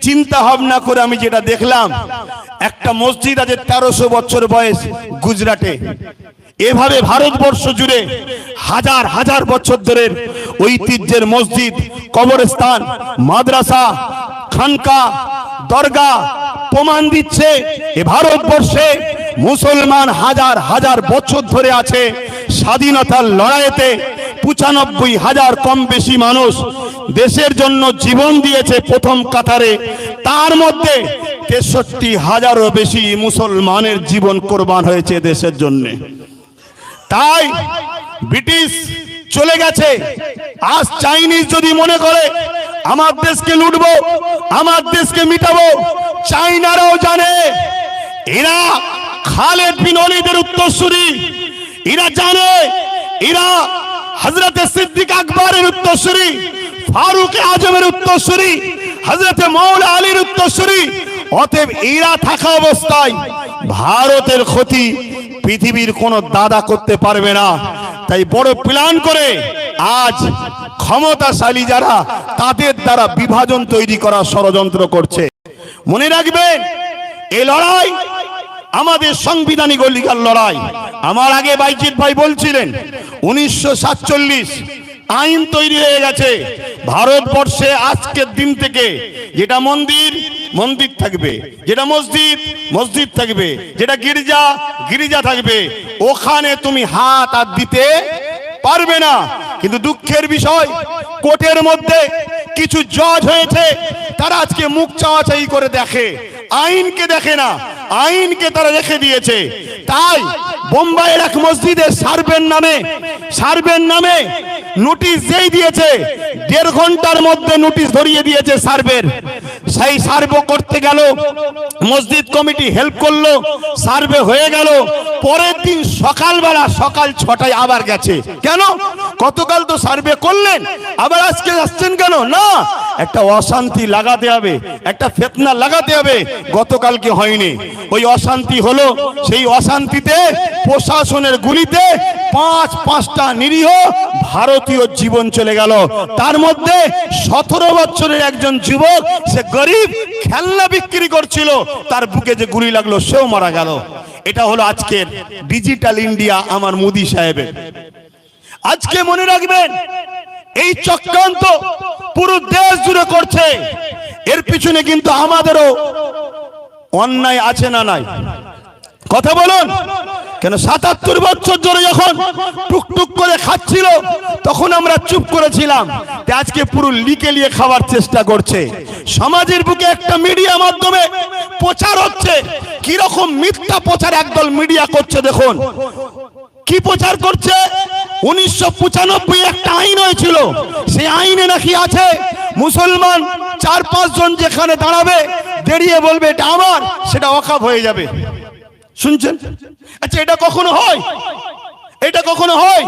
চিন্তা ভাবনা করে আমি যেটা দেখলাম, একটা মসজিদ আছে 1300 বছর বয়স গুজরাটে। এভাবে ভারতবর্ষ জুড়ে হাজার হাজার বছর ধরে ঐতিহ্যের মসজিদ, কবরস্থান, মাদ্রাসা, খানকা, দরগা প্রমাণ দিচ্ছে এ ভারতবর্ষে মুসলমান হাজার হাজার বছর ধরে আছে। স্বাধীনতার লড়াইতে 95,000 কম বেশি মানুষ দেশের জন্য জীবন দিয়েছে প্রথম কাতারে। তার মধ্যে 63,000-এরও বেশি মুসলমানের জীবন কোরবান হয়েছে দেশের জন্য। তাই ব্রিটিশ চলে গেছে। আজ চাইনিজ যদি মনে করে আমার দেশকে লুটবো, আমার দেশকে মিটাবো, চাইনারাও জানে এরা খালেদ বিন ওলীদের উত্তরসূরি। এরা জানে এরা হযরতে সিদ্দিক আকবরের উত্তরসূরি, ফারুক আজমের উত্তরসূরি, হযরতে মাওলা আলীর উত্তরসূরি। অতএব এরা থাকা অবস্থায় ভারতের ক্ষতি পৃথিবীর কোন দাদা করতে পারবে না। তাই বড় প্ল্যান করে আজ ক্ষমতাশালী যারা, তাদের দ্বারা বিভাজন তৈরি করার ষড়যন্ত্র করছে। মনে রাখবেন, এই লড়াই আমাদের সাংবিধানিক অধিকার লড়াই। আমার আগে বাইজিৎ ভাই বলছিলেন 1947 আইন তৈরি হয়ে গেছে ভারতবর্ষে। আজকের দিন থেকে যেটা মন্দির মন্দির থাকবে, যেটা মসজিদ মসজিদ থাকবে, যেটা গির্জা গির্জা থাকবে, ওখানে তুমি হাত আর দিতে পারবে না। কিন্তু দুঃখের বিষয়, কোর্টের মধ্যে কিছু জজ হয়েছে, তারা আজকে মুখ চাওয়াচাই করে দেখে, আইনকে দেখে না, আইনকে তারা রেখে দিয়েছে। তাই বোম্বাইয়ের এক মসজিদে সার্ভের নামে নোটিশ যেই দিয়েছে, 1.5 ঘন্টার মধ্যে নোটিশ ধরিয়ে দিয়েছে সার্ভের। সেই সার্ভে করতে গেল, মসজিদ কমিটি হেল্প করলো, সার্ভে হয়ে গেল। পরের দিন সকালবেলা সকাল 6টায় আবার গেছে। কেন? গতকাল তো সার্ভে করলেন, আবার আজকে আসছেন কেন? না, একটা অশান্তি লাগাতে হবে, একটা ফিতনা লাগাতে হবে। গতকালকে হয়নি, ওই অশান্তি হলো। সেই অশান্তিতে প্রশাসনের গুলিতে 5টা নিরীহ ভারতীয় জীবন চলে গেল। তার মধ্যে 17 বছরের একজন যুবক, সে গরিব, খেলনা বিক্রি করছিল, তার বুকে যে গুলি লাগলো সেও মারা গেল। এটা হলো আজকের ডিজিটাল ইন্ডিয়া আমার মোদি সাহেবের। আজকে মনে রাখবেন, এই চক্রান্ত পুরো দেশ জুড়ে করছে। এর পিছনে কিন্তু আমাদেরও অন্যায় আছে না নাই? কথা বলুন। কেন 77 বছর ধরে যখন টুকটুক করে খাচ্ছিল তখন আমরা চুপ করেছিলাম, আজকে পুরো লিকে লিয়ে খাওয়ার চেষ্টা করছে। সমাজের বুকে একটা মিডিয়া মাধ্যমে প্রচার হচ্ছে, কি রকম মিথ্যা প্রচার একদল মিডিয়া করছে। দেখুন কি প্রচার করছে। 1995 একটা আইন হয়েছিল, সেই আইনে নাকি আছে মুসলমান 4-5 জন যেখানে দাঁড়াবে, দাঁড়িয়ে বলবে এটা আমার, সেটা ওয়াকফ হয়ে যাবে। শুনছেন? আচ্ছা, এটা কখনো হয়? এটা কখনো হয়?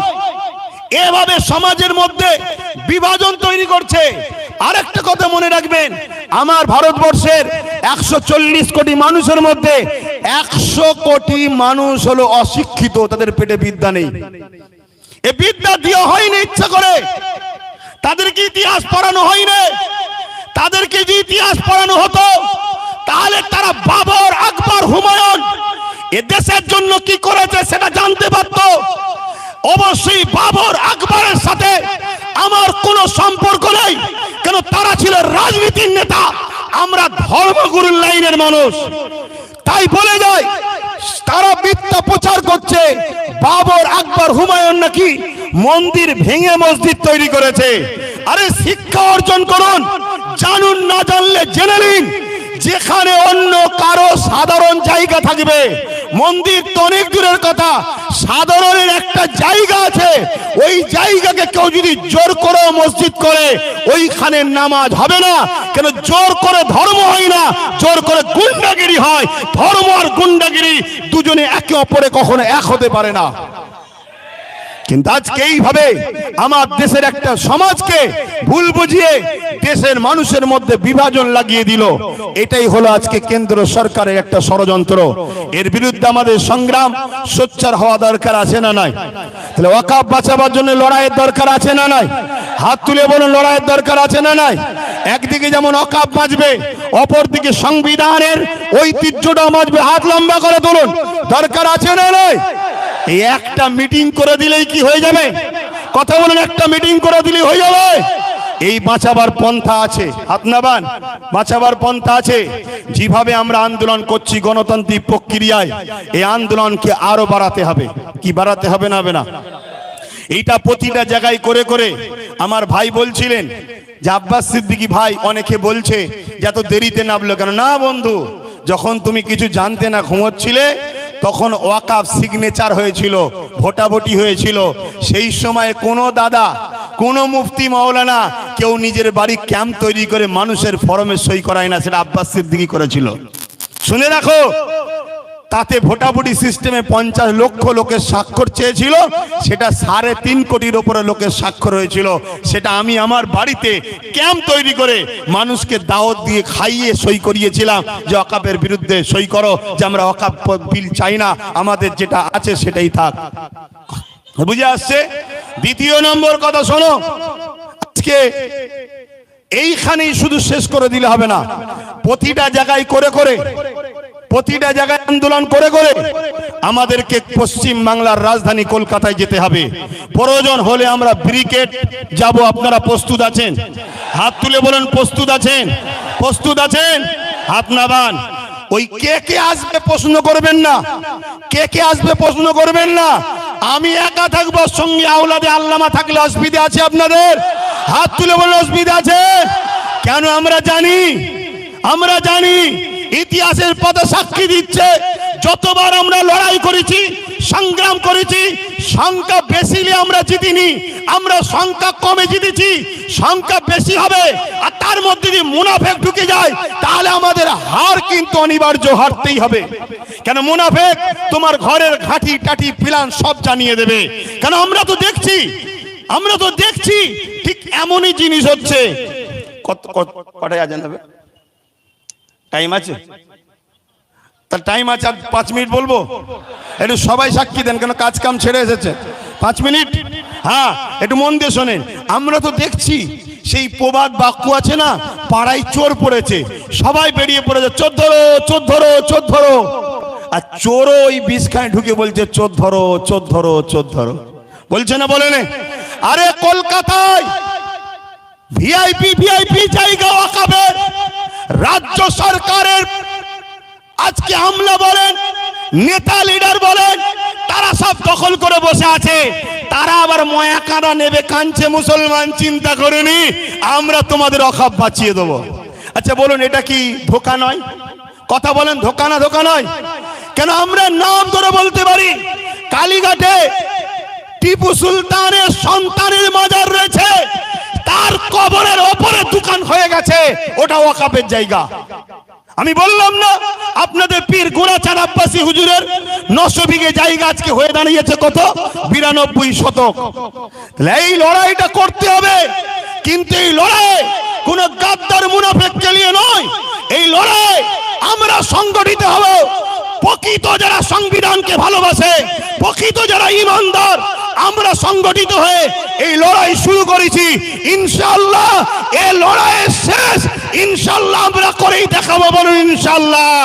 এভাবে সমাজের মধ্যে বিভাজন তৈরি করছে। আরেকটা কথা মনে রাখবেন, আমার ভারতবর্ষের 140 কোটি মানুষের মধ্যে 100 কোটি মানুষ হলো অশিক্ষিত, তাদের পেটে বিদ্যা নেই। এ বিদ্যা দেওয়া হয়নি ইচ্ছা করে, তাদেরকে ইতিহাস পড়ানো হয়নি। তাদেরকে যে ইতিহাস পড়ানো হতো, তাহলে তারা বাবর, আকবর, হুমায়ুন এ দেশের জন্য কি করেছে সেটা জানতে পারত। অবশ্যই বাবর, আকবরের সাথে আমার কোনো সম্পর্ক নেই, কেন তারা ছিল রাজনীতির নেতা, আমরা ধর্মগুরুর লাইনের মানুষ। তাই বলে যায়, তারা মিথ্যা প্রচার করছে বাবর, আকবর, হুমায়ুন নাকি মন্দির ভেঙে মসজিদ তৈরি করেছে। আরে শিক্ষা অর্জন করুন, জানুন, না জানলে জেনে নিন। যেখানে অন্য কারো সাধারণ জায়গা থাকবে, মন্দির তো অনেক দূরের কথা, সাধারণের একটা জায়গা আছে, ওই জায়গাকে কেউ যদি জোর করে মসজিদ করে, ওইখানে নামাজ হবে না। কেন? জোর করে ধর্ম হয় না, জোর করে গুন্ডাগিরি হয়। ধর্ম আর গুন্ডাগিরি দুজনে একে অপরে কখনো এক হতে পারে না। কিন্তু আজকে এইভাবে আমার দেশের একটা সমাজকে ভুল বুঝিয়ে দেশের মানুষের মধ্যে বিভাজন লাগিয়ে দিল। এটাই হলো আজকে কেন্দ্র সরকারের একটা ষড়যন্ত্র। এর বিরুদ্ধে আমাদের সংগ্রাম সোচ্চার হওয়া দরকার আছে না নাই? তাহলে ওয়াকফ বাঁচাবার জন্য লড়াইয়ের দরকার আছে না নাই? হাত তুলে বলুন, লড়াইয়ের দরকার আছে না নাই? একদিকে যেমন ওয়াকফ বাঁচবে, অপরদিকে সংবিধানের ঐতিহ্যটা বাঁচবে। হাত লম্বা করে তুলুন, দরকার আছে না নাই? এই একটা মিটিং করে দিলেই কি হয়ে যাবে? কথা বলুন, একটা মিটিং করে দিলেই হয়ে যাবে? এই বাঁচাবার পন্থা আছে, হাত নামান, বাঁচাবার পন্থা আছে। যেভাবে আমরা আন্দোলন করছি গণতান্ত্রিক প্রক্রিয়ায়, এই আন্দোলনকে আরো বাড়াতে হবে। কি বাড়াতে হবে না? হবে না? এইটা প্রতিটা জায়গায় করে করে আমার ভাই বলছিলেন যে আব্বাস সিদ্দিকী ভাই, অনেকে বলছে যে এত দেরিতে নামলো কেন? না বন্ধু, যখন তুমি কিছু জানতে না ঘুমোচ্ছিলে, তখন ওয়াকফ সিগনেচার হয়েছিল, ভোটাভুটি হয়েছিল। সেই সময় কোনো দাদা, কোনো মুফতি মাওলানা কেউ নিজের বাড়ি ক্যাম্প তৈরি করে মানুষের ফরমে সই করায় না, সেটা আব্বাস সিদ্দিকী করেছিল। শুনে রাখো, তাতে ভোটাভুটি সিস্টেমে 50 লক্ষ লোকের স্বাক্ষর চেয়েছিল, সেটা 3.5 কোটির উপরে লোকের স্বাক্ষর হয়েছিল। সেটা আমি আমার বাড়িতে ক্যাম্প তৈরি করে মানুষকে দাওয়াত দিয়ে খাইয়ে সই করিয়েছিলাম যে ওয়াকফের বিরুদ্ধে সই করো, যে আমরা ওয়াকফ বিল চাই না, আমাদের যেটা আছে সেটাই থাক। বুঝে আসছে? দ্বিতীয় নম্বর কথা শোনো, আজকে এইখানেই শুধু শেষ করে দিলে হবে না, প্রতিটা জায়গায় করে করে, প্রতিটা জায়গায় আন্দোলন করে করে আমাদেরকে পশ্চিম বাংলার রাজধানী কলকাতায় যেতে হবে। প্রয়োজন হলে আমরা ব্রিগেড যাব। আপনারা প্রস্তুত আছেন? হাত তুলে বলেন, প্রস্তুত আছেন? প্রস্তুত আছেন? হাত নামান। ওই কে কে আসবে প্রশ্ন করবেন না, কে কে আসবে প্রশ্ন করবেন না। আমি একা থাকবো, সঙ্গে আওলাদে আল্লামা থাকলে অসুবিধা আছে আপনাদের? হাত তুলে বলেন, অসুবিধা আছে কেন? আমরা জানি, আমরা জানি, ইতিহাসের পথে সাক্ষী দিচ্ছে, যতবার আমরা লড়াই করেছি সংগ্রাম করেছি, সংখ্যা বেশি হলে আমরা জিতিনি, আমরা সংখ্যা কমে জিতেছি। সংখ্যা বেশি হবে আর তার মধ্যে যদি মুনাফেক ঢুকে যায় তাহলে আমাদের হার কিন্তু অনিবার্য, হারতেই হবে। কেন মুনাফেক তোমার ঘরের ঘাটি টাটি প্ল্যান সব জানিয়ে দেবে। কেন আমরা তো দেখছি ঠিক এমনই জিনিস হচ্ছে। কটায় আজান হবে? টাইম আছে? তার টাইম আছে, আর 5 মিনিট বলবো। একটু সবাই সাক্ষী দেন, কেন কাজ কাম ছেড়ে এসেছে। 5 মিনিট, হ্যাঁ একটু মন দিয়ে শোনেন। আমরা তো দেখছি সেই প্রবাদ বাক্য আছে না, পাড়ায় চোর পড়েছে, সবাই বেরিয়ে পড়েছে, চোর ধরো চোর ধরো চোর ধরো। আর চোরও ওই বিষখানে ঢুকে বলছে চোর ধরো চোর ধরো চোর ধরো, বলছে না বলে না? আরে কলকাতায় ভিআইপি জায়গা ওয়াকাফের রাজ্য সরকারের আজকে আমলা বলেন, নেতা লিডার বলেন, তারা সব দখল করে বসে আছে। তারা আবার ময়া কাঁদা নেবে, কাঁদছে মুসলমান, চিন্তা করেনি আমরা তোমাদের ওয়াকাফ বাঁচিয়ে দেবো। আচ্ছা বলুন, এটা কি ধোঁকা নয়? কথা বলেন, ধোঁকা না ধোঁকা নয়? কেন আমরা নাম ধরে বলতে পারি, কালীঘাটে টিপু সুলতানের সন্তানের মাজার রয়েছে, তার কবরের ওপরে দোকান হয়ে গেছে, ওটা ওয়াকাফের জায়গা। আমি বললাম না আপনাদের পীর গোড়াচাঁদ আব্বাসী হুজুরের 900 বিঘে জায়গা আজকে হয়ে দাঁড়িয়েছে কত? 92 শতক। এই লড়াইটা করতে হবে, কিন্তু এই লড়াই কোন গাদ্দার মুনাফিককে নিয়ে নয়। এই লড়াই আমরা সংগঠিত হব। প্রকৃত যারা সংবিধানকে ভালোবাসে, প্রকৃত যারা ইমানদার, আমরা সংগঠিত হয়ে এই লড়াই শুরু করেছি। ইনশাআল্লাহ এই লড়াইয়ের শেষ ইনশাআল্লাহ আমরা করেই দেখাবো, বলুন ইনশাআল্লাহ।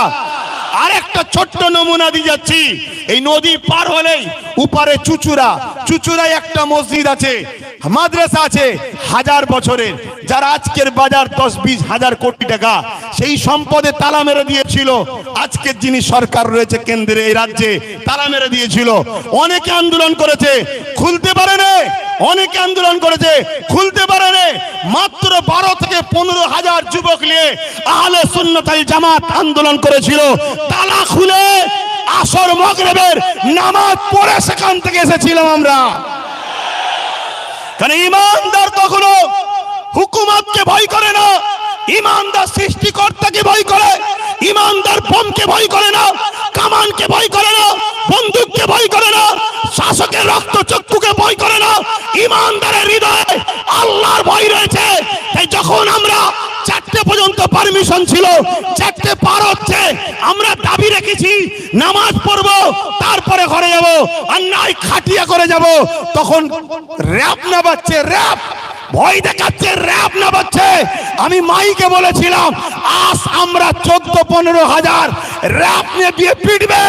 আরেকটা ছোট্ট নমুনা দিয়ে যাচ্ছি। এই নদী পার হলেই উপারে চুচুড়ায় একটা মসজিদ আছে, মাদ্রাসা আছে, 1000 বছরের, যারা আজকের বাজার 10-20 হাজার কোটি টাকা, সেই সম্পদে তালা মেরে দিয়েছিল আজকের যিনি সরকার রয়েছে কেন্দ্রে, এই রাজ্যে তালা মেরে দিয়েছিল। অনেকে আন্দোলন করেছে, খুলতে পারে না। অনেকে আন্দোলন করেছে, খুলতে পারে না। মাত্র 12 থেকে 15 হাজার যুবক নিয়ে আহলে সুন্নাত ওয়াল জামাত আন্দোলন করেছিল। তালা খুলে আসর মাগরিবের নামাজ পড়ে সেখান থেকে এসেছিলাম আমরা। কারণ ইমানদার কখনো হুকুমতকে ভয় করে না, ইমানদার সৃষ্টিকর্তাকে ভয় করে। ইমানদার বোমকে ভয় করে না, কামানকে ভয় করে না, বন্দুককে ভয় করে না, শাসকের রক্তচক্ষুকে ভয় করে না। ইমানদারের হৃদয়ে আল্লাহর ভয় রয়েছে। তাই যখন আমরা 4টে পর্যন্ত পারমিশন ছিল, 4টে পার হচ্ছে, আমরা দাবি রেখেছি নামাজ পড়বো, তারপরে ঘরে যাব, আর নাই খাটিয়া করে যাব। তখন র‍্যাব না বাজছে, র‍্যাব ভয় দেখাচ্ছে, র‍্যাব না বাজছে। আমি মাইকে বলেছিলাম আজ আমরা 14-15 হাজার র‍্যাব নিয়ে দিয়ে পিটবে,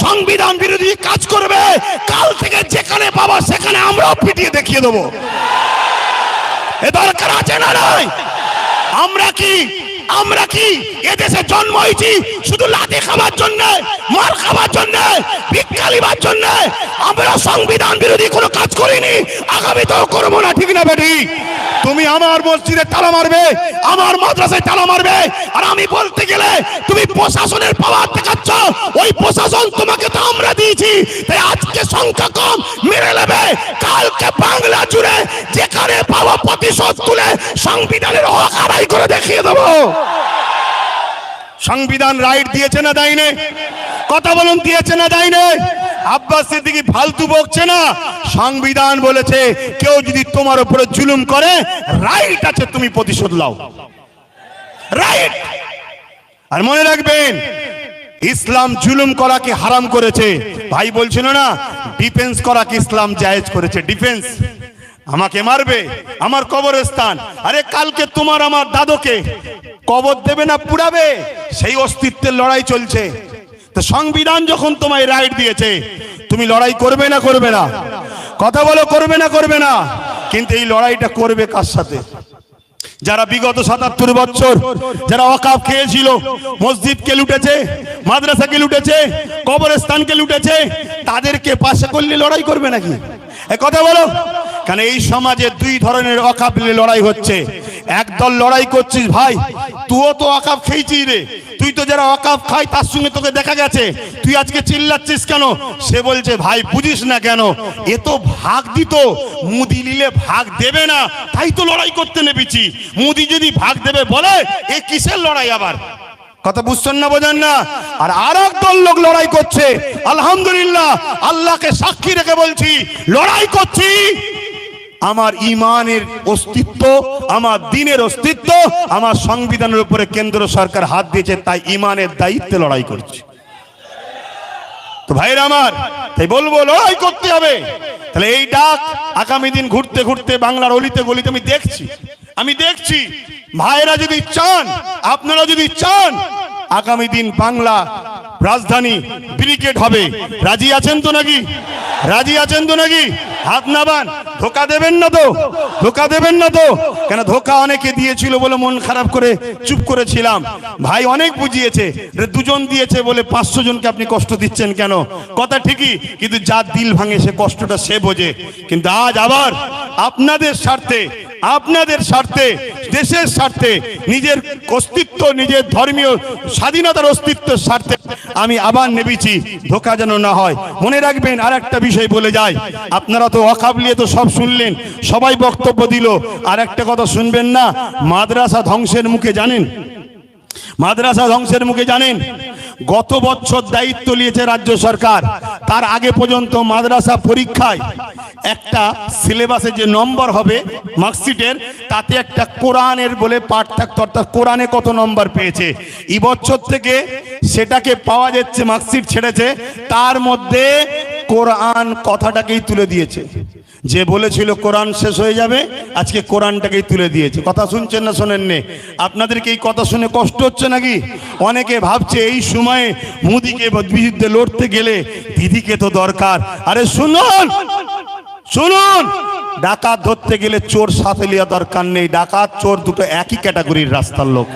সংবিধান বিরোধী কাজ করবে। কাল থেকে যেখানে পাবো সেখানে আমরাও পিটিয়ে দেখিয়ে দেবো। এ দরকার আছে না নাই? আমরা কি এদেশে জন্ম হয়েছি শুধু লাঠি খাবার জন্য, মার খাবার জন্য, ভিক্ষা লিবার জন্য? আমরা সংবিধান বিরোধী কোনো কাজ করিনি, আগামীতেও করবো না, ঠিক না বেটি? তুমি আমার মসজিদে তালা মারবে, আমার মাদ্রাসায় তালা মারবে, আর আমি বলতে গেলে তুমি প্রশাসনের পাওয়ার দেখাচ্ছ। ওই প্রশাসন তোমাকে তো আমরা দিয়েছি। তাই আজকে সংখ্যা কম মেরে নেবে, কালকে বাংলা জুড়ে যেখানে পাবো প্রতিশোধ তুলে সংবিধানের হক আদায় করে দেখিয়ে দেবো। সংবিধান রাইট দিয়েছে না দেয়নি? কথা বলুন, দিয়েছে না দেয়নি? আব্বাস সিদ্দিকী ফালতু বকছে না। সংবিধান বলেছে কেউ যদি তোমার উপরে জুলুম করে, রাইট আছে তুমি প্রতিশোধ নাও, রাইট। আর মনে রাখবেন, ইসলাম জুলুম করাকে হারাম করেছে। ভাই বলছিল না ডিফেন্স করাকে ইসলাম জায়েজ করেছে। ডিফেন্স, আমাকে মারবে, আমার কবরস্থান, আরে কালকে তোমার আমার দাদুকে কবর দেবে না পুড়াবে, সেই অস্তিত্বের লড়াই চলছে। তো সংবিধান যখন তোমায় রাইট দিয়েছে, তুমি লড়াই করবে না করবে না? কথা বলো, করবে না করবে না? কিন্তু এই লড়াইটা করবে কার সাথে? যারা বিগত 77 বছর যারা ওয়াকাফ খেয়েছিল, মসজিদকে লুটেছে, মাদ্রাসাকে লুটেছে, কবরস্থানকে লুটেছে, তাদেরকে পাশে করলে লড়াই করবে নাকি? এ কথা বলো। কারণ এই সমাজে 2 ধরনের ওয়াকাফ নিয়ে লড়াই হচ্ছে। একদল লড়াই করছিস, ভাই তুইও তো ওয়াকাফ খেয়েছিস রে, তুই তো যারা ওয়াকাফ খায় তার সঙ্গে তোকে দেখা গেছে, তুই আজকে চিল্লাচ্ছিস কেন? সে বলছে ভাই বুঝিস না কেন, এ তো ভাগ দিত, মুদি নিলে ভাগ দেবে না, তাই তো লড়াই করতে নেমেছি। মুদি যদি ভাগ দেবে বলে, এ কিসের লড়াই আবার? কথা বুঝছেন না, বোঝেন না? আর এক দল লোক লড়াই করছে। আলহামদুলিল্লাহ, আল্লাহকে সাক্ষী রেখে বলছি, লড়াই করছি আমার ইমানের অস্তিত্ব, আমার দ্বীনের অস্তিত্ব, আমার সংবিধানের উপরে কেন্দ্র সরকার হাত দিয়েছে, তাই ইমানের দায়িত্বে লড়াই করছি। তো ভাইরা আমার, তাই বলবো লড়াই করতে হবে। তাহলে এই ডাক আগামী দিন ঘুরতে ঘুরতে বাংলার অলিতে গলিতে আমি দেখছি ভাইরা যদি চান, আপনারা যদি চান আগামী দিন বাংলা রাজধানী ব্রিগেড হবে, রাজি আছেন তো নাকি? রাজি আছেন তো নাকি? হাত নামান। ধোকা দেবেন না তো? ধোকা দেবেন না তো? কেন ধোকা অনেকে দিয়েছিল বলে মন খারাপ করে চুপ করেছিলাম। ভাই অনেক বুঝিয়েছে, দুজন দিয়েছে বলে 500 জনকে আপনি কষ্ট দিচ্ছেন কেন? কথা ঠিকই, কিন্তু যার দিল ভাঙে সে কষ্টটা সে বোঝে। কিন্তু আজ আবার আপনাদের স্বার্থে, আপনাদের স্বার্থে, দেশের স্বার্থে, নিজের অস্তিত্ব, নিজের ধর্মীয় স্বাধীনতার অস্তিত্বের স্বার্থে আমি আবার নেমেছি, ধোকা যেন না হয়। মনে রাখবেন, আর একটা বিষয় বলে যায়, আপনারা তো ওয়াকাফ নিয়ে তো সব শুনলেন, সবাই বক্তব্য দিল, আর একটা কথা শুনবেন না? মাদ্রাসা ধ্বংসের মুখে, জানেন? মাদ্রাসা ধ্বংসের মুখে জানেন? গত বছর দায়িত্ব নিয়েছে রাজ্য সরকার, তার আগে পর্যন্ত মাদ্রাসা পরীক্ষায় একটা সিলেবাসে যে নম্বর হবে মার্কশিটের, তাতে একটা কোরআনের বলে পাঠ থাকতো, অর্থাৎ কোরআনে কত নম্বর পেয়েছে। এই বছর থেকে সেটাকে পাওয়া যাচ্ছে, মার্কশিট ছেড়েছে, তার মধ্যে কোরআন কথাটাকেই তুলে দিয়েছে। যে বলেছিল কোরআন শেষ হয়ে যাবে, আজকে কোরআনটাকেই তুলে দিয়েছে। কথা শুনছেন না শোনেননি? আপনাদেরকে এই কথা শুনে কষ্ট হচ্ছে নাকি? অনেকে ভাবছে এই সময়ে মোদিকে বিরুদ্ধে লড়তে গেলে দিদিকে তো দরকার। আরে শুনুন, শুনুন, ডাকাত ধরতে গেলে চোর সাথে লিয়া দরকার নেই। ডাকাত চোর দুটো একই ক্যাটাগরির রাস্তার লোক।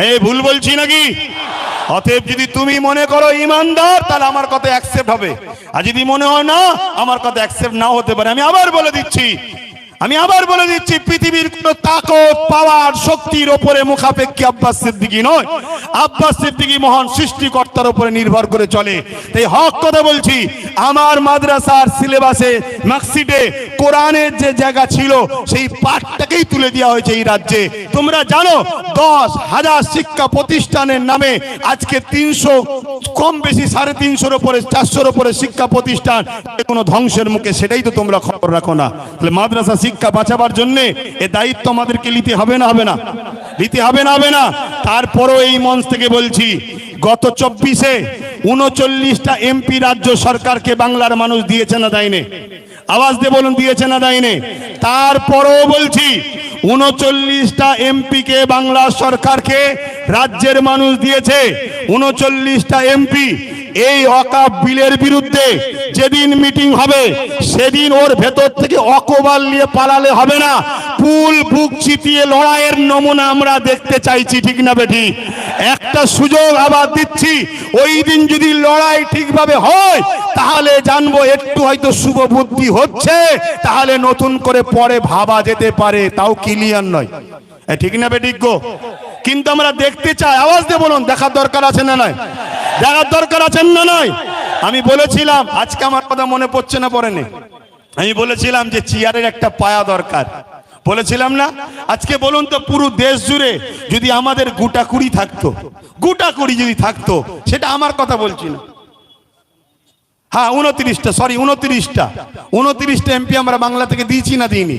এই ভুল বলছি নাকি? অতএব যদি তুমি মনে করো ইমানদার, তাহলে আমার কথা অ্যাকসেপ্ট হবে, আর যদি মনে হয় না, আমার কথা অ্যাকসেপ্ট নাও হতে পারে। আমি আবার বলে দিচ্ছি, পৃথিবীর কোন তাকত, পাওয়ার, শক্তির উপরে মুখাপেক্ষী আব্বাস সিদ্দিকী নয়। আব্বাস সিদ্দিকী মহান সৃষ্টিকর্তার উপরে নির্ভর করে চলে। তাই হক কথা বলছি, আমার মাদ্রাসার সিলেবাসে মার্কশিটে কোরআনের যে জায়গা ছিল সেই পাঠটাকেই তুলে দেওয়া হয়েছে এই রাজ্যে। তোমরা জানো 10,000 শিক্ষা প্রতিষ্ঠানের নামে আজকে 300 কম বেশি 350-এর উপরে 400-এর উপরে শিক্ষা প্রতিষ্ঠান কোনো ধ্বংসের মুখে, সেটাই তো তোমরা খবর রাখো না। তাহলে মাদ্রাসা শিক্ষা বাঁচাবার জন্য এ দায়িত্ব আমাদেরকে নিতে হবে না? হবে না? নিতে হবে না? হবে না? তারপরও এই মঞ্চ থেকে বলছি, গত 24-এ 39টা এমপি রাজ্য সরকারকে বাংলার মানুষ দিয়েছে না দেয়নি? আওয়াজ দিয়ে বলুন, দিয়েছে না দেয়নি? তারপরও বলছি, 39টা এমপিকে বাংলা সরকারকে রাজ্যের মানুষ দিয়েছে। 39টা এমপি এই ওয়াকাফ বিলের বিরুদ্ধে যেদিন মিটিং হবে, সেদিন ওর ভেতর থেকে অকবাল নিয়ে পালালে হবে না, পুল বুক চিতিয়ে লড়াইয়ের নমুনা আমরা দেখতে চাইছি। ঠিক না বেঠি? একটা সুযোগ আবার দিচ্ছি, ওই দিন যদি লড়াই ঠিকভাবে হয় তাহলে জানবো একটু হয়তো শুভ বুদ্ধি হচ্ছে, তাহলে নতুন করে পরে ভাবা যেতে পারে, তাও ক্লিয়ার নয়। ঠিক না বেঠিক গো? কিন্তু আমরা দেখতে চাই। আওয়াজ দিয়ে বলুন, দেখার দরকার আছে না নয়? দেখার দরকার আছেন না নয়? আমি বলেছিলাম, আজকে আমার কথা মনে পড়ছে না, পড়েনি? আমি বলেছিলাম যে চেয়ারের একটা পায়া দরকার, বলেছিলাম না? আজকে বলুন তো, পুরো দেশ জুড়ে যদি আমাদের গোটা কুড়ি থাকতো, গোটা কুড়ি যদি থাকতো, সেটা আমার কথা বলছি না, হ্যাঁ 29টা এমপি আমরা বাংলা থেকে দিয়েছি না দিইনি?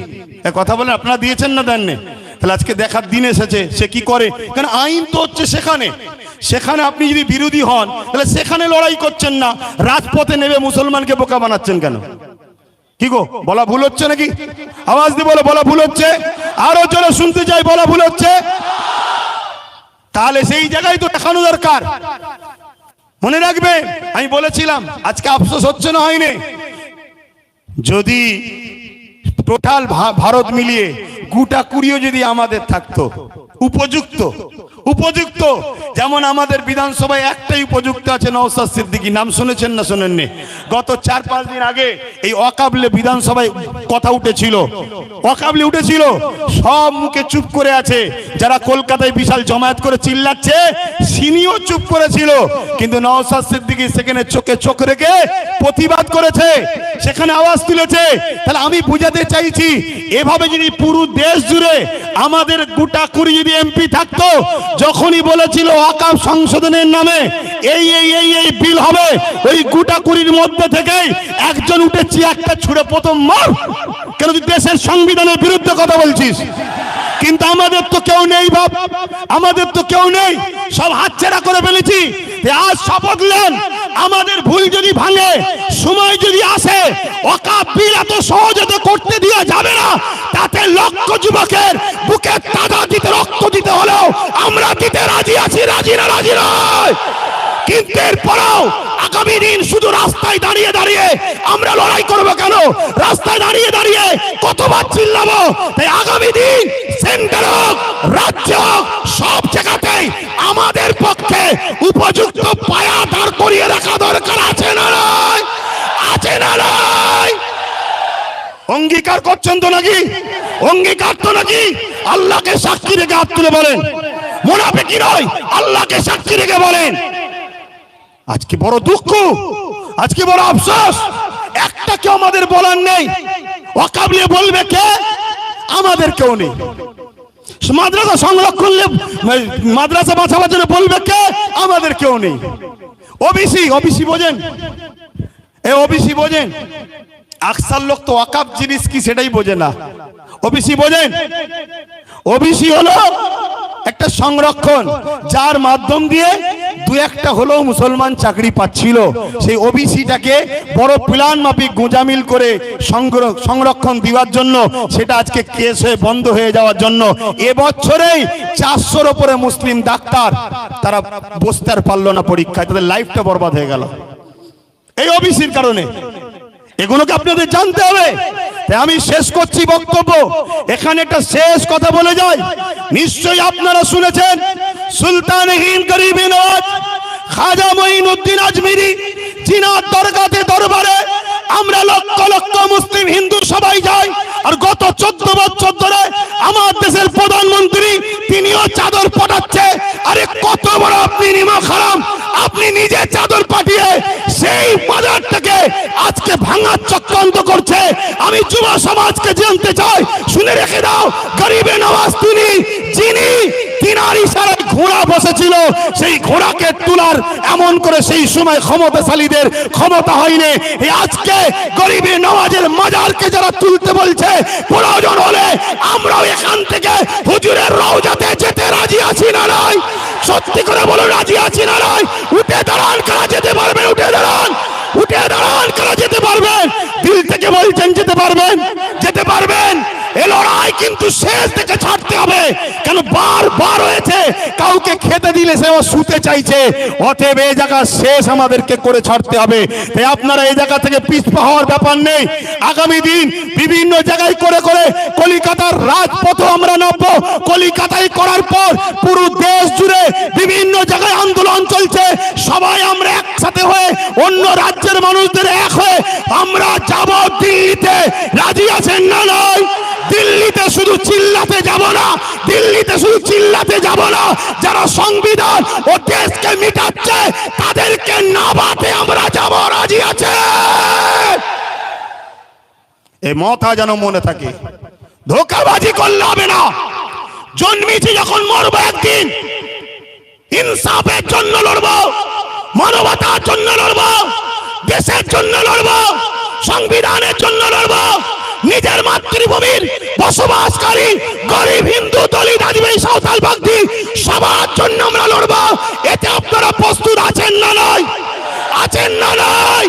কথা বলেন, আপনারা দিয়েছেন না দেননি? তাহলে আজকে দেখার দিন এসেছে সে কি করে। কারণ আইন তো হচ্ছে সেখানে, সেখানে আপনি যদি বিরোধী হন তাহলে সেখানে লড়াই করছেন না, রাজপথে নেমে মুসলমানকে বোকা বানাচ্ছেন কেন? কি গো, বলা ভুল হচ্ছে নাকি? আওয়াজ দিয়ে বলো, বলা ভুল হচ্ছে? আরো জোরে শুনতে চাই, বলা ভুল হচ্ছে? তাহলে সেই জায়গায় তো দেখানো দরকার। মনে রাখবে, আমি বলেছিলাম, আজকে আফসোস হচ্ছে না হয়নি? যদি টোটাল ভারত মিলিয়ে গোটা কুড়িও যদি আমাদের থাকতো, উপযুক্ত উপযুক্ত। যেমন আমাদের বিধানসভায় একটাই উপযুক্ত আছে, নওশাদ সিদ্দিকী, নাম শুনেছেন না শোনেননি? গত 4-5 দিন আগে এই ওয়াকাবলে বিধানসভায় কথা উঠেছিল, ওয়াকাবলে উঠেছিল, সব মুখে চুপ করে আছে। যারা কলকাতায় বিশাল জমায়েত করে চিল্লাচ্ছে সিনিও চুপ করেছিল, কিন্তু নওশাদ সিদ্দিকী সেখানে চোখে চোখ রেখে প্রতিবাদ করেছে, সেখানে আওয়াজ তুলেছে। তাহলে আমি বুঝাতে চাইছি, এভাবে যদি পুরো দেশ জুড়ে আমাদের গোটা 20 যদি এমপি থাকতো, যখনই বলেছিল ওয়াকফ সংশোধনের নামে এই এই এই এই বিল হবে, ওই গোটা 20 মধ্যে থেকেই একজন উঠে একটা ছুড়ে প্রথম মার, কেন তুই দেশের সংবিধানের বিরুদ্ধে কথা বলছিস? কিন্তু আমাদের তো কেউ নেই বাপ, আমাদের তো কেউ নেই, সব হাতছাড়া করে ফেলেছি। আজ শপথ নেন, আমাদের ভুল যদি ভাঙে, সময় যদি আসে, ওয়াকফ বিল এত সহজে করতে দেওয়া যাবে না। তাতে লক্ষ যুবকের বুকে তাজা দিতে, রক্ত দিতে হলেও আমরা দিতে রাজি আছি, রাজি না রাজি নয়। কিন্তু এরপরেও আগামী দিন শুধু রাস্তায় দাঁড়িয়ে দাঁড়িয়ে আমরা লড়াই করবো কেন? রাস্তায় দাঁড়িয়ে দাঁড়িয়ে কতবার চিল্লাবো? তাই আগামী দিন সেন্টার হোক, রাজ্য হোক, সব জায়গাতেই আমাদের পক্ষে উপযুক্ত পায়া দাঁড় করিয়ে রাখা দরকার আছে না নয়? আছে না নয়? অঙ্গীকার করছেন তো নাকি? অঙ্গীকার তো নাকি? আল্লাহকে সাক্ষী রেখে হাত তুলে বলেন, মুনাফিকি নয়, আল্লাহকে সাক্ষী রেখে বলেন। আজকে বড় দুঃখ, আজকে বড় আফসোস, একটা কেউ আমাদের বলার নেই। ওয়াকফ নিয়ে বলবে কে? আমাদের কেউ নেই। মাদ্রাসা সংরক্ষণ, মাদ্রাসা বাঁচাবার জন্য বলবে কে? আমাদের কেউ নেই। ওবিসি, ওবিসি বোঝেন? এই ওবিসি বোঝেন? আকসার লোক তো ওয়াকফ জিনিস কি সেটাই বোঝে না। ওবিসি বোঝেন? ওবিসি হলো একটা সংরক্ষণ, যার মাধ্যম দিয়ে 2-1টা হলেও মুসলমান চাকরি পাচ্ছিল। সেই ওবিসিটাকে বড় প্ল্যান মাফিক গোঁজামিল করে সংরক্ষণ দেওয়ার জন্য, সেটা আজকে কেস হয়ে বন্ধ হয়ে যাওয়ার জন্য এবছরেই 400-র উপরে মুসলিম ডাক্তার তারা বসতে আর পারলো না পরীক্ষায়, তাদের লাইফটা বরবাদ হয়ে গেল এই ওবিসির কারণে। এগুলোকে আপনাদের জানতে হবে। আমি শেষ করছি বক্তব্য, এখানে একটা শেষ কথা বলে যাই। নিশ্চয়ই আপনারা শুনেছেন সুলতান হিন্দ গরিবে নওয়াজ খাজা মঈনুদ্দিন আজমিরি, জিনার দরগাতে দরবারে আমরা লক্ষ লক্ষ মুসলিম হিন্দু সবাই যাই। আর গত 14 বছর ধরে আমার দেশের প্রধানমন্ত্রী তিনিও চাদর পাঠাচ্ছে। আরে কত বড় আপনি নিমক হারাম, আপনি নিজে চাদর পাঠিয়ে সেই বাজারটাকে আজকে ভাঙার চক্রান্ত করছে। আমি যুব সমাজকে জানতে চাই, শুনে রেখে দাও, গরিবে নওয়াজ তিনি, যিনি তিনার ইশারায় ঘোড়া বসেছিল, সেই ঘোড়াকে তোলার এমন করে সেই সময় ক্ষমতাশালীদের ক্ষমতা হয়নি। আজকে গরিবে নওয়াজের মাজারকে যারা তুলতে বলছে, প্রয়োজন হলে আমরাও এখান থেকে হুজুরের রওজাতে যেতে রাজি আছি না নয়? সত্যি করে বলো, রাজি আছি না নয়? উঠে দাঁড়ান, কারা যেতে পারবেন? উঠে দাঁড়ান, উঠে দাঁড়ান, কারা যেতে পারবেন? দিল থেকে বলছেন যেতে পারবেন, যেতে পারবেন। এ লড়াই কিন্তু শেষ থেকে ছাড়তে হবে, কেন বারবার হয়েছে কাউকে খেতে দিলে সে শুতে চাইছে। অতএব এই জায়গা শেষ আমাদেরকে করে ছাড়তে হবে। তাই আপনারা এই জায়গা থেকে পিছপা হওয়ার ব্যাপার নেই। আগামী দিন বিভিন্ন জায়গায় করে করে কলিকাতার রাজপথ আমরা নামবো। কলিকাতায় করার পর পুরো দেশ জুড়ে বিভিন্ন জায়গায় আন্দোলন চলছে। সবাই আমরা একসাথে হয়ে, অন্য রাজ্যের মানুষদের এক হয়ে আমরা যাব দিল্লিতে। রাজি আছেন না নয়? দিল্লিতে শুধু চিল্লাতে যাব না, দিল্লিতে শুধু চিল্লাতে যাব না। যারা সংবিধান ও দেশকে মিটাচ্ছে তাদেরকে নামাতে আমরা যাব। রাজি আছে? এই মাথা যেন মনে থাকে, ধোঁকাবাজি করলে হবে না। জন্মেছি যখন মরবো একদিন, ইনসাফের জন্য লড়বো, মানবতার জন্য লড়বো, দেশের জন্য লড়বো, সংবিধানের জন্য লড়বো। নিজের মাতৃভূমির বসবাসকারী গরিব হিন্দু, দলিত, আদিবাসী, সাঁওতাল, বাগদি সবার জন্য আমরা লড়বো। এতে আপনারা প্রস্তুত আছেন না নয়? আছেন না নয়?